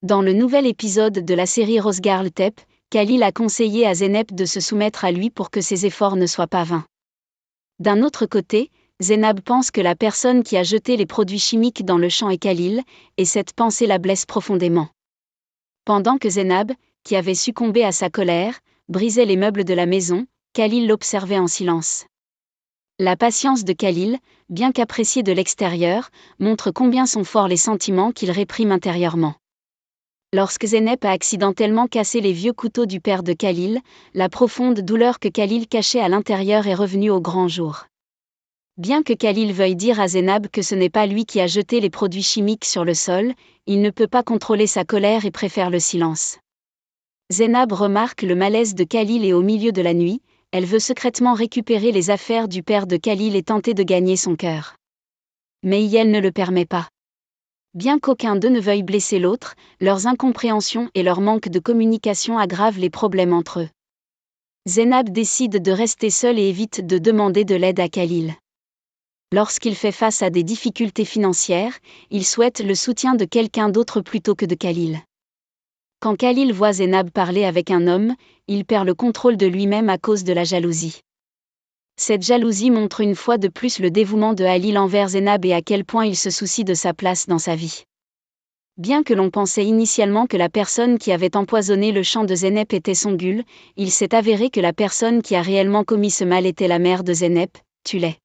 Dans le nouvel épisode de la série Rose Girl Tape, Khalil a conseillé à Zeynep de se soumettre à lui pour que ses efforts ne soient pas vains. D'un autre côté, Zeynep pense que la personne qui a jeté les produits chimiques dans le champ est Khalil, et cette pensée la blesse profondément. Pendant que Zeynep, qui avait succombé à sa colère, brisait les meubles de la maison, Khalil l'observait en silence. La patience de Khalil, bien qu'appréciée de l'extérieur, montre combien sont forts les sentiments qu'il réprime intérieurement. Lorsque Zeynep a accidentellement cassé les vieux couteaux du père de Khalil, la profonde douleur que Khalil cachait à l'intérieur est revenue au grand jour. Bien que Khalil veuille dire à Zeynep que ce n'est pas lui qui a jeté les produits chimiques sur le sol, il ne peut pas contrôler sa colère et préfère le silence. Zeynep remarque le malaise de Khalil et au milieu de la nuit, elle veut secrètement récupérer les affaires du père de Khalil et tenter de gagner son cœur. Mais Yael ne le permet pas. Bien qu'aucun d'eux ne veuille blesser l'autre, leurs incompréhensions et leur manque de communication aggravent les problèmes entre eux. Zeynep décide de rester seule et évite de demander de l'aide à Khalil. Lorsqu'il fait face à des difficultés financières, il souhaite le soutien de quelqu'un d'autre plutôt que de Khalil. Quand Khalil voit Zeynep parler avec un homme, il perd le contrôle de lui-même à cause de la jalousie. Cette jalousie montre une fois de plus le dévouement de Khalil envers Zeynep et à quel point il se soucie de sa place dans sa vie. Bien que l'on pensait initialement que la personne qui avait empoisonné le champ de Zeynep était Songül, il s'est avéré que la personne qui a réellement commis ce mal était la mère de Zeynep, Tulay.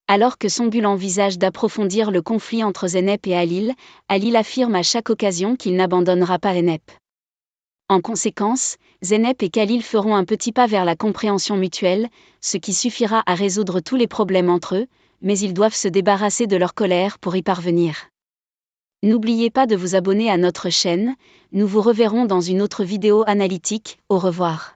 Alors que Songül envisage d'approfondir le conflit entre Zeynep et Khalil affirme à chaque occasion qu'il n'abandonnera pas Zeynep. En conséquence, Zeynep et Khalil feront un petit pas vers la compréhension mutuelle, ce qui suffira à résoudre tous les problèmes entre eux, mais ils doivent se débarrasser de leur colère pour y parvenir. N'oubliez pas de vous abonner à notre chaîne, nous vous reverrons dans une autre vidéo analytique, au revoir.